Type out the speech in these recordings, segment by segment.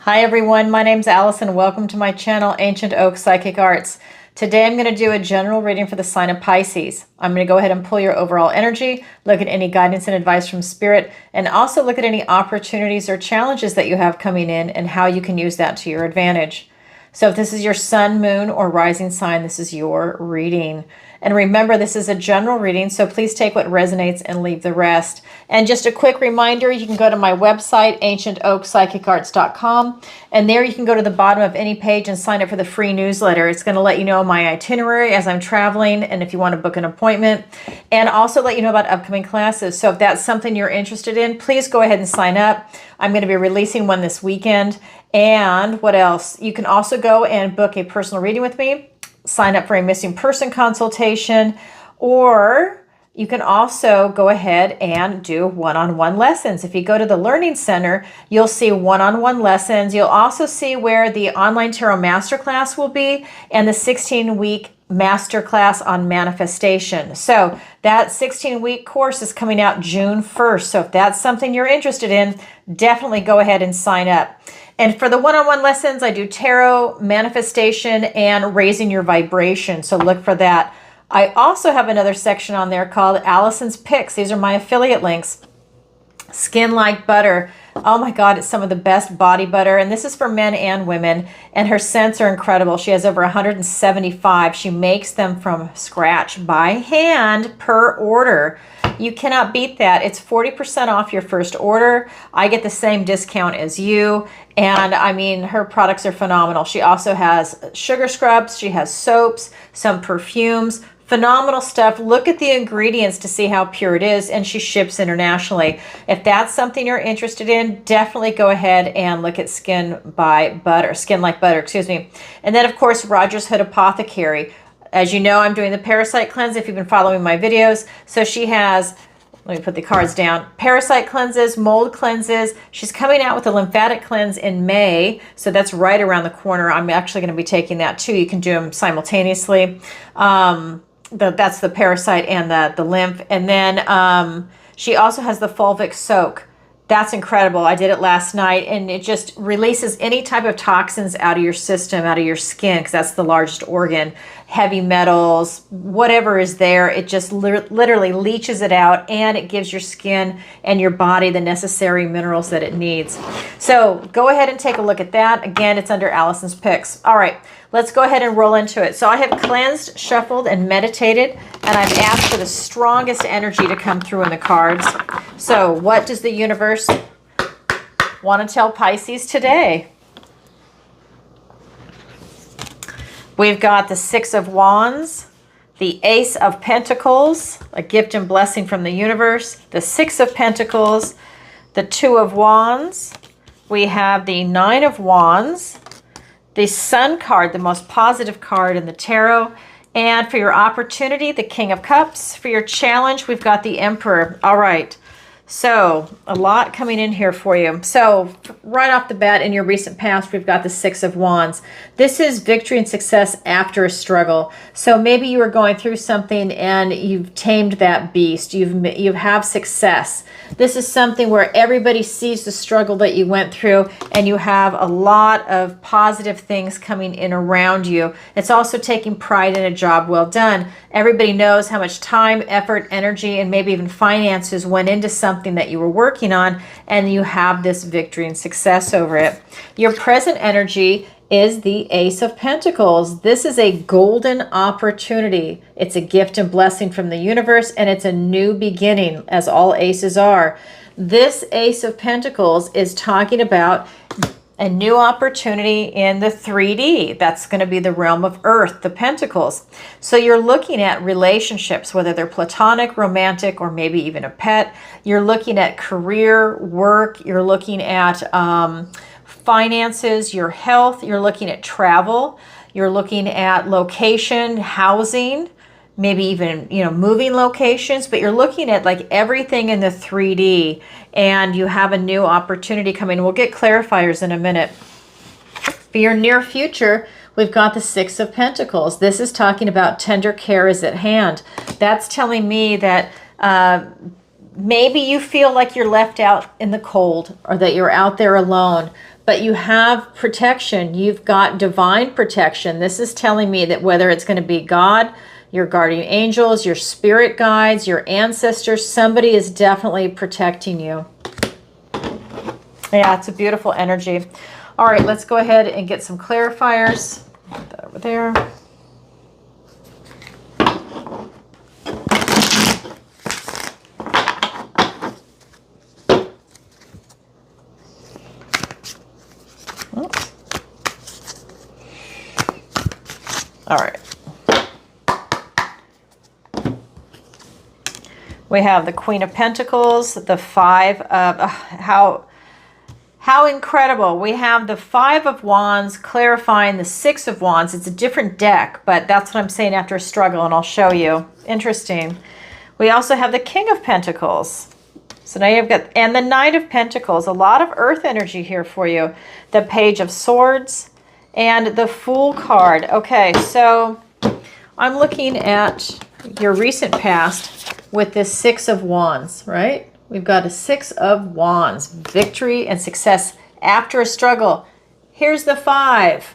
Hi everyone, my name's Alison. Welcome to my channel, Ancient Oak Psychic Arts. Today I'm going to do a general reading for the sign of Pisces. I'm going to go ahead and pull your overall energy, look at any guidance and advice from Spirit, and also look at any opportunities or challenges that you have coming in and how you can use that to your advantage. So if this is your sun, moon, or rising sign, this is your reading. And remember, this is a general reading, so please take what resonates and leave the rest. And just a quick reminder, you can go to my website, ancientoakpsychicarts.com, and there you can go to the bottom of any page and sign up for the free newsletter. It's going to let you know my itinerary as I'm traveling, and if you want to book an appointment, and also let you know about upcoming classes. So if that's something you're interested in, please go ahead and sign up. I'm going to be releasing one this weekend. And what else? You can also go and book a personal reading with me, sign up for a missing person consultation, or you can also go ahead and do one-on-one lessons. If you go to the Learning Center, you'll see one-on-one lessons. You'll also see where the online tarot masterclass will be and the 16-week masterclass on manifestation. So that 16-week course is coming out June 1st. So if that's something you're interested in, definitely go ahead and sign up. And for the one-on-one lessons, I do tarot, manifestation, and raising your vibration. So look for that. I also have another section on there called Alison's Picks. These are my affiliate links. Skin Like Butter. Oh my God, it's some of the best body butter. And this is for men and women. And her scents are incredible. She has over 175. She makes them from scratch by hand per order. You cannot beat that. It's 40% off your first order. I get the same discount as you. And I mean, her products are phenomenal. She also has sugar scrubs. She has soaps, some perfumes. Phenomenal stuff. Look at the ingredients to see how pure it is, and she ships internationally. If that's something you're interested in, definitely go ahead and look at Skin Like Butter, excuse me. And then of course, Rogers Hood Apothecary. As you know, I'm doing the parasite cleanse if you've been following my videos. So she has, let me put the cards down, parasite cleanses, mold cleanses. She's coming out with a lymphatic cleanse in May. So that's right around the corner. I'm actually going to be taking that too. You can do them simultaneously. That's the parasite and the lymph. And then she also has the fulvic soak. That's incredible. I did it last night, and it just releases any type of toxins out of your system, out of your skin, because that's the largest organ. Heavy metals, whatever is there, it just literally leaches it out, and it gives your skin and your body the necessary minerals that it needs. So go ahead and take a look at that. Again, it's under Alison's Picks. All right, let's go ahead and roll into it. So I have cleansed, shuffled, and meditated, and I've asked for the strongest energy to come through in the cards. So what does the universe want to tell Pisces today? We've got the Six of Wands, the Ace of Pentacles, a gift and blessing from the universe, the Six of Pentacles, the Two of Wands. We have the Nine of Wands, the Sun card, the most positive card in the tarot. And for your opportunity, the King of Cups. For your challenge, we've got the Emperor. All right. So a lot coming in here for you. So right off the bat, in your recent past, we've got the Six of Wands. This is victory and success after a struggle. So maybe you were going through something and you've tamed that beast. You have success. This is something where everybody sees the struggle that you went through, and you have a lot of positive things coming in around you. It's also taking pride in a job well done. Everybody knows how much time, effort, energy, and maybe even finances went into something that you were working on, and you have this victory and success over it. Your present energy is the Ace of Pentacles. This is a golden opportunity. It's a gift and blessing from the universe, and it's a new beginning, as all aces are. This Ace of Pentacles is talking about a new opportunity in the 3D. That's going to be the realm of Earth, the Pentacles. So you're looking at relationships, whether they're platonic, romantic, or maybe even a pet. You're looking at career, work. You're looking at finances, your health. You're looking at travel. You're looking at location, housing, maybe even, moving locations, but you're looking at like everything in the 3D, and you have a new opportunity coming. We'll get clarifiers in a minute. For your near future, we've got the Six of Pentacles. This is talking about tender care is at hand. That's telling me that maybe you feel like you're left out in the cold, or that you're out there alone. but you have protection. You've got divine protection. This is telling me that whether it's going to be God, your guardian angels, your spirit guides, your ancestors, somebody is definitely protecting you. Yeah, it's a beautiful energy. All right, let's go ahead and get some clarifiers. Put that over there. Oops. All right. We have the Queen of Pentacles, the Five of, how incredible. We have the Five of Wands clarifying the Six of Wands. It's a different deck, but that's what I'm saying after a struggle, and I'll show you. Interesting. We also have the King of Pentacles. So now you've got, and the Knight of Pentacles, a lot of earth energy here for you. The Page of Swords and the Fool card. Okay, so I'm looking at your recent past with this Six of Wands, right? We've got a Six of Wands, victory and success after a struggle. Here's the Five.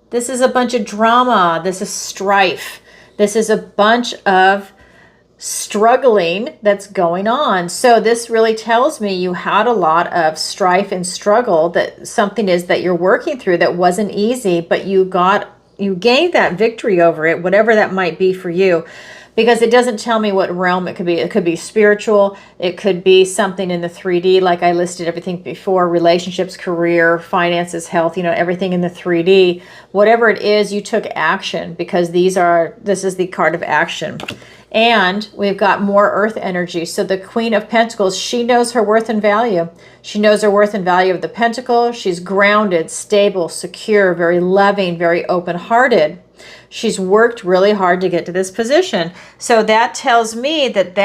This is a bunch of drama. This is strife. This is a bunch of struggling that's going on. So this really tells me you had a lot of strife and struggle, that something is that you're working through that wasn't easy, but you gained that victory over it, whatever that might be for you. Because it doesn't tell me what realm it could be. It could be spiritual. It could be something in the 3D, like I listed everything before: relationships, career, finances, health, everything in the 3D. Whatever it is, you took action, because this is the card of action. And we've got more earth energy. So the Queen of Pentacles, she knows her worth and value. She knows her worth and value of the pentacle. She's grounded, stable, secure, very loving, very open-hearted. She's worked really hard to get to this position. So that tells me that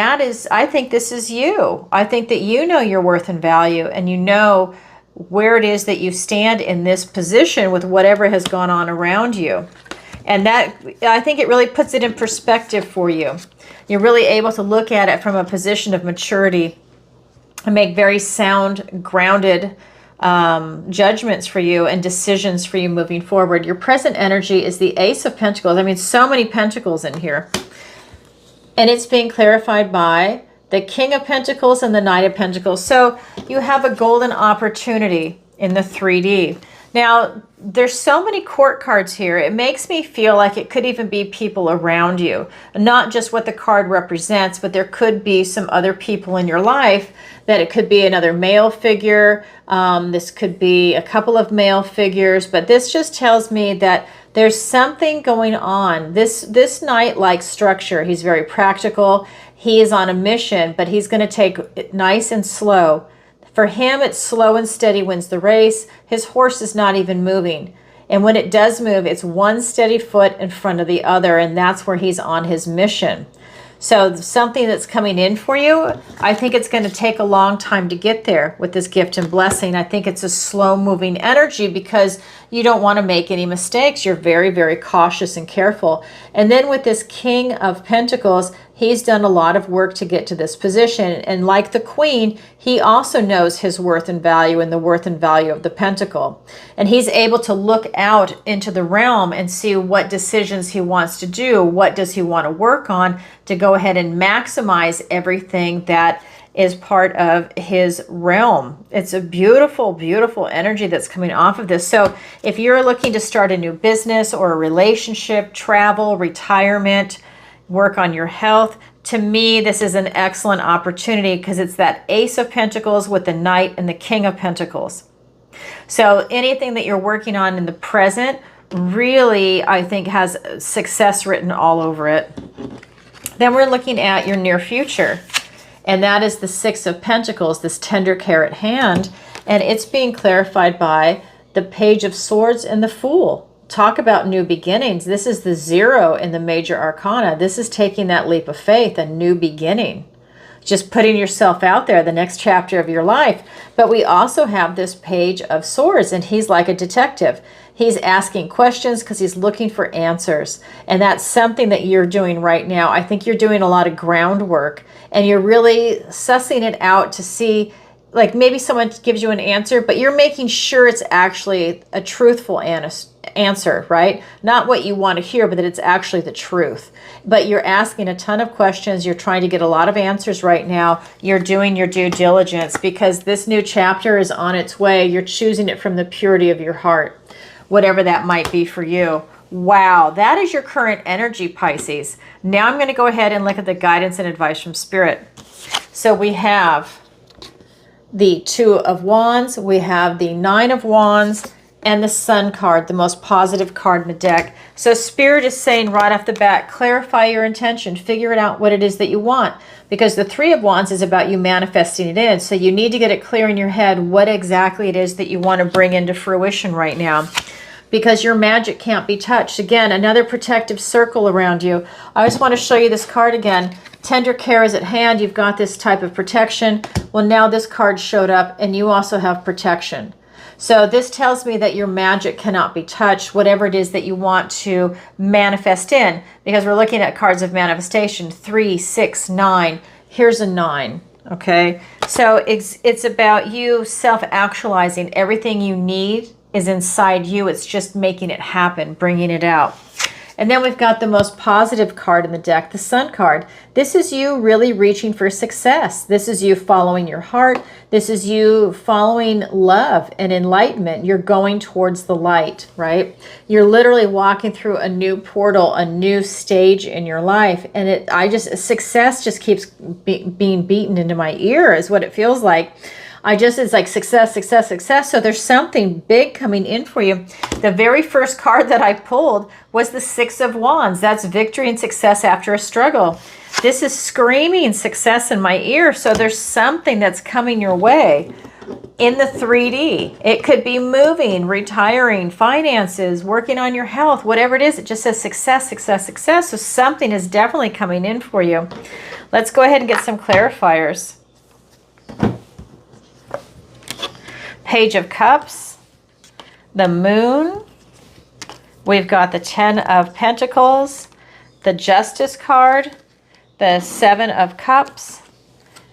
I think this is you. I think that you know your worth and value, and you know where it is that you stand in this position with whatever has gone on around you. And that, I think it really puts it in perspective for you. You're really able to look at it from a position of maturity and make very sound, grounded judgments for you and decisions for you moving forward. Your present energy is the Ace of Pentacles. I mean, so many pentacles in here. And it's being clarified by the King of Pentacles and the Knight of Pentacles. So you have a golden opportunity in the 3D. Now, there's so many court cards here. It makes me feel like it could even be people around you. Not just what the card represents, but there could be some other people in your life. That it could be another male figure. This could be a couple of male figures. But this just tells me that there's something going on. This knight likes structure. He's very practical. He is on a mission, but he's going to take it nice and slow. For him, it's slow and steady wins the race. His horse is not even moving. And when it does move, it's one steady foot in front of the other, and that's where he's on his mission. So something that's coming in for you, I think it's going to take a long time to get there with this gift and blessing. I think it's a slow-moving energy because you don't want to make any mistakes. You're very, very cautious and careful. And then with this King of Pentacles, he's done a lot of work to get to this position. And like the Queen, he also knows his worth and value and the worth and value of the Pentacle. And he's able to look out into the realm and see what decisions he wants to do. What does he want to work on to go ahead and maximize everything that is part of his realm. It's a beautiful, beautiful energy that's coming off of this. So if you're looking to start a new business or a relationship, travel, retirement, work on your health, to me, this is an excellent opportunity because it's that Ace of Pentacles with the Knight and the King of Pentacles. So anything that you're working on in the present really, I think, has success written all over it. Then we're looking at your near future. And that is the Six of Pentacles, this tender carrot hand. And it's being clarified by the Page of Swords and the Fool. Talk about new beginnings. This is the 0 in the major arcana. This is taking that leap of faith, a new beginning. Just putting yourself out there, the next chapter of your life. But we also have this Page of Swords, and he's like a detective. He's asking questions because he's looking for answers. And that's something that you're doing right now. I think you're doing a lot of groundwork, and you're really sussing it out to see like maybe someone gives you an answer, but you're making sure it's actually a truthful answer, right? Not what you want to hear, but that it's actually the truth. But you're asking a ton of questions. You're trying to get a lot of answers right now. You're doing your due diligence because this new chapter is on its way. You're choosing it from the purity of your heart, whatever that might be for you. Wow, that is your current energy, Pisces. Now I'm going to go ahead and look at the guidance and advice from Spirit. So we have the Two of Wands, we have the Nine of Wands, and the Sun card, the most positive card in the deck. So Spirit is saying right off the bat, clarify your intention, figure it out what it is that you want. Because the Three of Wands is about you manifesting it in. So you need to get it clear in your head what exactly it is that you want to bring into fruition right now. Because your magic can't be touched. Again, another protective circle around you. I just want to show you this card again. Tender care is at hand. You've got this type of protection. Well, now this card showed up and you also have protection. So this tells me that your magic cannot be touched, whatever it is that you want to manifest in, because we're looking at cards of manifestation, 3, 6, 9. Here's a 9, okay? So it's about you self-actualizing. Everything you need is inside you. It's just making it happen, bringing it out. And then we've got the most positive card in the deck, the Sun card. This is you really reaching for success. This is you following your heart. This is you following love and enlightenment. You're going towards the light, right? You're literally walking through a new portal, a new stage in your life. And success just keeps being beaten into my ear is what it feels like. It's like success, success, success. So there's something big coming in for you. The very first card that I pulled was the Six of Wands. That's victory and success after a struggle. This is screaming success in my ear. So there's something that's coming your way in the 3D. It could be moving, retiring, finances, working on your health, whatever it is. It just says success, success, success. So something is definitely coming in for you. Let's go ahead and get some clarifiers. Page of Cups, the Moon, we've got the Ten of Pentacles, the Justice card, the Seven of Cups,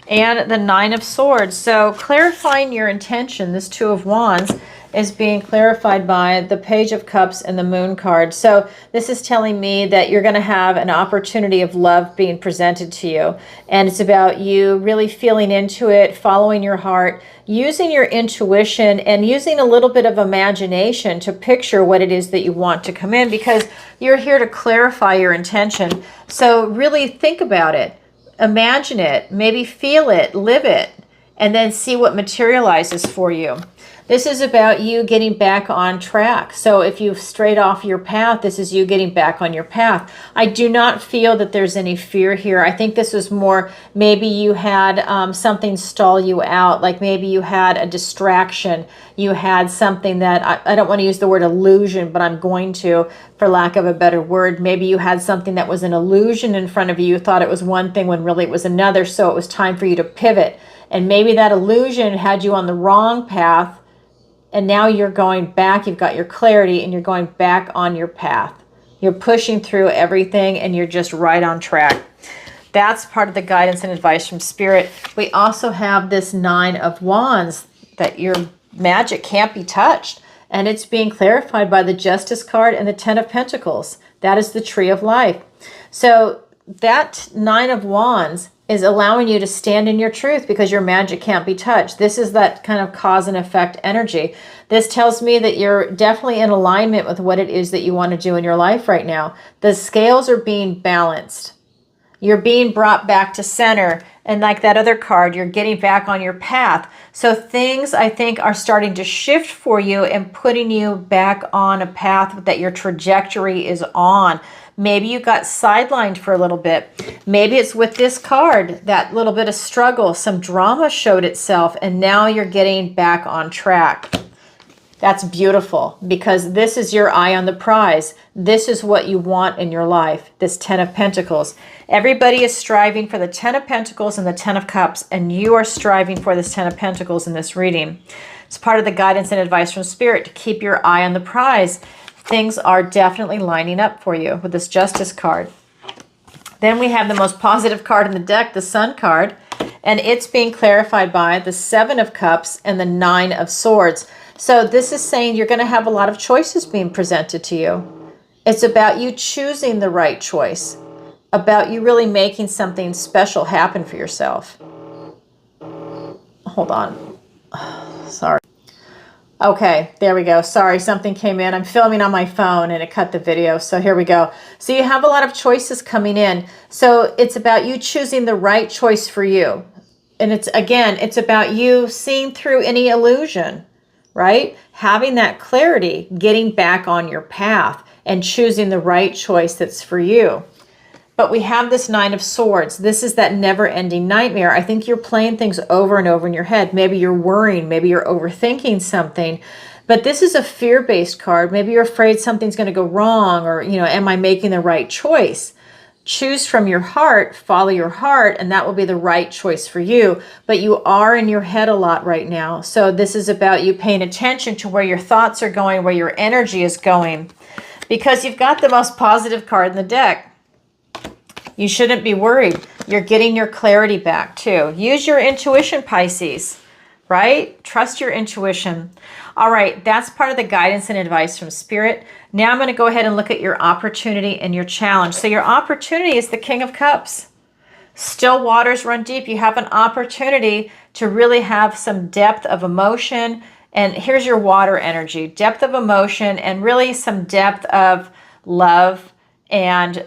and the Nine of Swords. So clarifying your intention, this Two of Wands, is being clarified by the Page of Cups and the Moon card. So this is telling me that you're going to have an opportunity of love being presented to you. And it's about you really feeling into it, following your heart, using your intuition, and using a little bit of imagination to picture what it is that you want to come in, because you're here to clarify your intention. So really think about it. Imagine it. Maybe feel it. Live it. And then see what materializes for you. This is about you getting back on track. So if you've strayed off your path, this is you getting back on your path. I do not feel that there's any fear here. I think this was more, maybe you had something stall you out, like maybe you had a distraction. You had something that, I don't want to use the word illusion, but I'm going to, for lack of a better word. Maybe you had something that was an illusion in front of you. You thought it was one thing when really it was another. So it was time for you to pivot. And maybe that illusion had you on the wrong path. And now you're going back, you've got your clarity, and you're going back on your path. You're pushing through everything, and you're just right on track. That's part of the guidance and advice from Spirit. We also have this Nine of Wands, that your magic can't be touched. And it's being clarified by the Justice card and the Ten of Pentacles. That is the Tree of Life. So that Nine of Wands is allowing you to stand in your truth because your magic can't be touched. This is that kind of cause and effect energy. This tells me that you're definitely in alignment with what it is that you want to do in your life right now. The scales are being balanced. You're being brought back to center. And like that other card, you're getting back on your path. So things, I think, are starting to shift for you and putting you back on a path that your trajectory is on. Maybe you got sidelined for a little bit. Maybe it's with this card, that little bit of struggle, some drama showed itself, and now you're getting back on track. That's beautiful, because this is your eye on the prize. This is what you want in your life, this Ten of Pentacles. Everybody is striving for the Ten of Pentacles and the Ten of Cups, and you are striving for this Ten of Pentacles in this reading. It's part of the guidance and advice from Spirit to keep your eye on the prize. Things are definitely lining up for you with this Justice card. Then we have the most positive card in the deck, the Sun card. And it's being clarified by the 7 of Cups and the 9 of Swords. So this is saying you're going to have a lot of choices being presented to you. It's about you choosing the right choice, about you really making something special happen for yourself. Hold on. Sorry. Okay, there we go. Sorry, something came in. I'm filming on my phone and it cut the video. So here we go. So you have a lot of choices coming in. So it's about you choosing the right choice for you. And it's about you seeing through any illusion, right? Having that clarity, getting back on your path and choosing the right choice that's for you. But we have this 9 of Swords. This is that never-ending nightmare. I think you're playing things over and over in your head. Maybe you're worrying. Maybe you're overthinking something. But this is a fear-based card. Maybe you're afraid something's going to go wrong, or, am I making the right choice? Choose from your heart, follow your heart, and that will be the right choice for you. But you are in your head a lot right now. So this is about you paying attention to where your thoughts are going, where your energy is going. Because you've got the most positive card in the deck. You shouldn't be worried. You're getting your clarity back too. Use your intuition, Pisces, right? Trust your intuition. All right, that's part of the guidance and advice from Spirit. Now I'm going to go ahead and look at your opportunity and your challenge. So your opportunity is the King of Cups. Still waters run deep. You have an opportunity to really have some depth of emotion. And here's your water energy, depth of emotion and really some depth of love and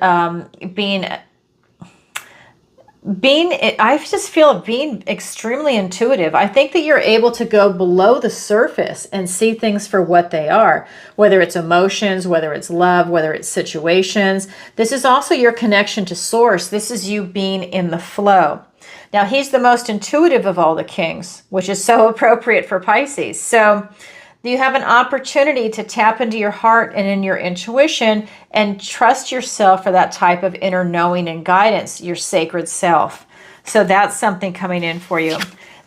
I just feel being extremely intuitive. I think that you're able to go below the surface and see things for what they are, whether it's emotions, whether it's love, whether it's situations. This is also your connection to source. This is you being in the flow. Now, he's the most intuitive of all the kings, which is so appropriate for Pisces. So you have an opportunity to tap into your heart and in your intuition and trust yourself for that type of inner knowing and guidance, your sacred self. So that's something coming in for you.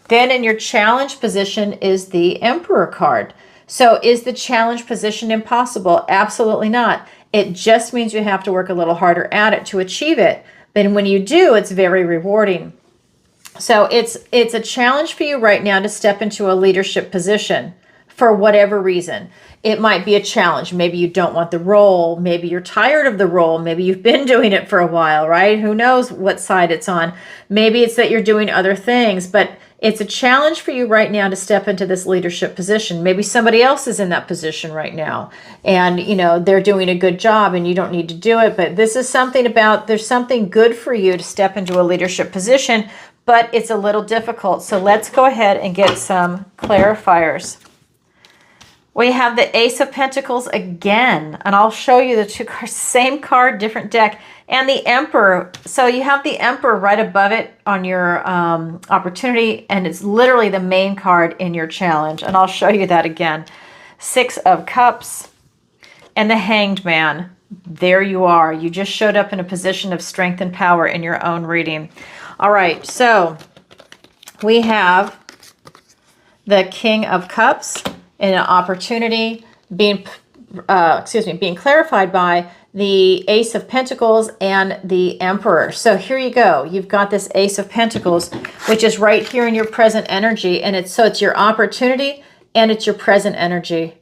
Then in your challenge position is the Emperor card. So is the challenge position impossible? Absolutely not. It just means you have to work a little harder at it to achieve it. But when you do, it's very rewarding. So it's a challenge for you right now to step into a leadership position. For whatever reason. It might be a challenge. Maybe you don't want the role. Maybe you're tired of the role. Maybe you've been doing it for a while, right? Who knows what side it's on. Maybe it's that you're doing other things, but it's a challenge for you right now to step into this leadership position. Maybe somebody else is in that position right now and, they're doing a good job and you don't need to do it. But this is something about, there's something good for you to step into a leadership position, but it's a little difficult. So let's go ahead and get some clarifiers. We have the Ace of Pentacles again, and I'll show you the two cards, same card, different deck, and the Emperor. So you have the Emperor right above it on your opportunity, and it's literally the main card in your challenge, and I'll show you that again. 6 of Cups and the Hanged Man. There you are. You just showed up in a position of strength and power in your own reading. All right, so we have the King of Cups and an opportunity being clarified by the Ace of Pentacles and the Emperor. So here you go. You've got this Ace of Pentacles, which is right here in your present energy. And it's your opportunity and it's your present energy.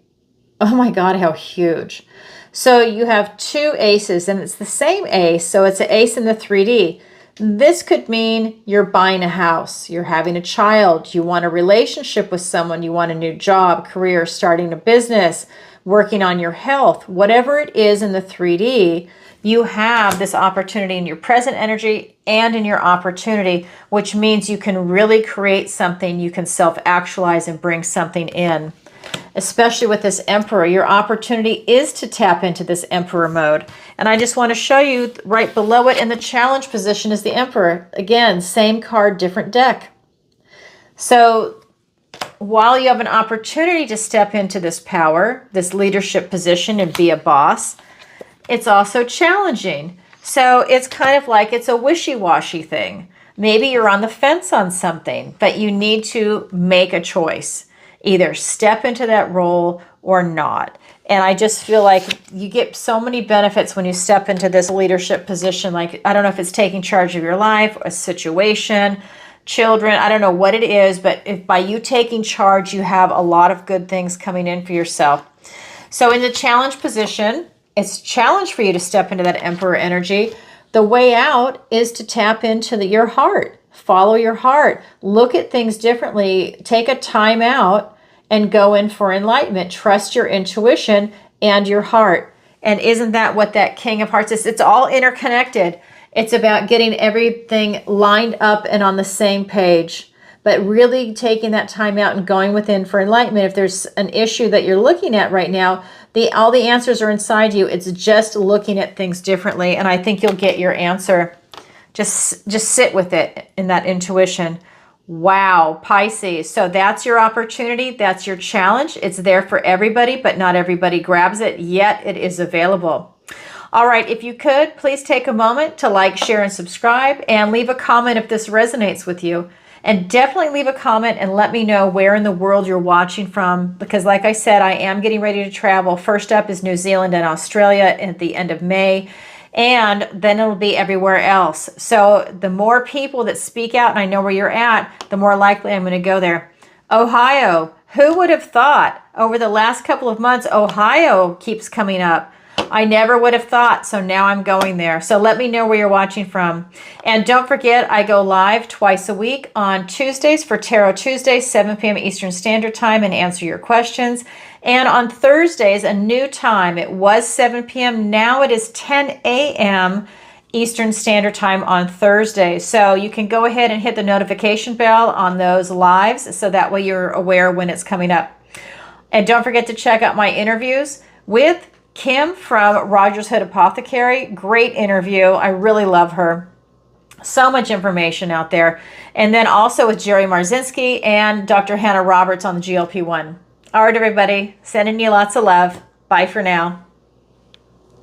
Oh my God, how huge. So you have 2 aces and it's the same ace. So it's an ace in the 3D. This could mean you're buying a house, you're having a child, you want a relationship with someone, you want a new job, career, starting a business, working on your health, whatever it is in the 3D, you have this opportunity in your present energy and in your opportunity, which means you can really create something, you can self-actualize and bring something in. Especially with this Emperor, your opportunity is to tap into this Emperor mode. And I just want to show you right below it in the challenge position is the Emperor. Again, same card, different deck. So while you have an opportunity to step into this power, this leadership position and be a boss, it's also challenging. So it's kind of like it's a wishy-washy thing. Maybe you're on the fence on something, but you need to make a choice. Either step into that role or not. And I just feel like you get so many benefits when you step into this leadership position. Like, I don't know if it's taking charge of your life, a situation, children. I don't know what it is, but if by you taking charge, you have a lot of good things coming in for yourself. So in the challenge position, it's a challenge for you to step into that Emperor energy. The way out is to tap into your heart. Follow your heart. Look at things differently. Take a time out and go in for enlightenment. Trust your intuition and your heart. And isn't that what that King of Hearts is? It's all interconnected. It's about getting everything lined up and on the same page. But really taking that time out and going within for enlightenment. If there's an issue that you're looking at right now, all the answers are inside you. It's just looking at things differently. And I think you'll get your answer. Just sit with it in that intuition. Wow, Pisces. So that's your opportunity. That's your challenge. It's there for everybody, but not everybody grabs it, yet it is available. All right, if you could, please take a moment to like, share, and subscribe, and leave a comment if this resonates with you. And definitely leave a comment and let me know where in the world you're watching from, because like I said, I am getting ready to travel. First up is New Zealand and Australia at the end of May. And then it'll be everywhere else. So the more people that speak out and I know where you're at, the more likely I'm going to go there. Ohio, who would have thought over the last couple of months, Ohio keeps coming up. I never would have thought, so now I'm going there. So let me know where you're watching from. And don't forget, I go live twice a week on Tuesdays for Tarot Tuesdays, 7 p.m. Eastern Standard Time, and answer your questions. And on Thursdays, a new time. It was 7 p.m. Now it is 10 a.m. Eastern Standard Time on Thursdays. So you can go ahead and hit the notification bell on those lives so that way you're aware when it's coming up. And don't forget to check out my interviews with Kim from Rogers Hood Apothecary. Great interview. I really love her. So much information out there. And then also with Jerry Marzinski and Dr. Hannah Roberts on the GLP-1. All right, everybody. Sending you lots of love. Bye for now.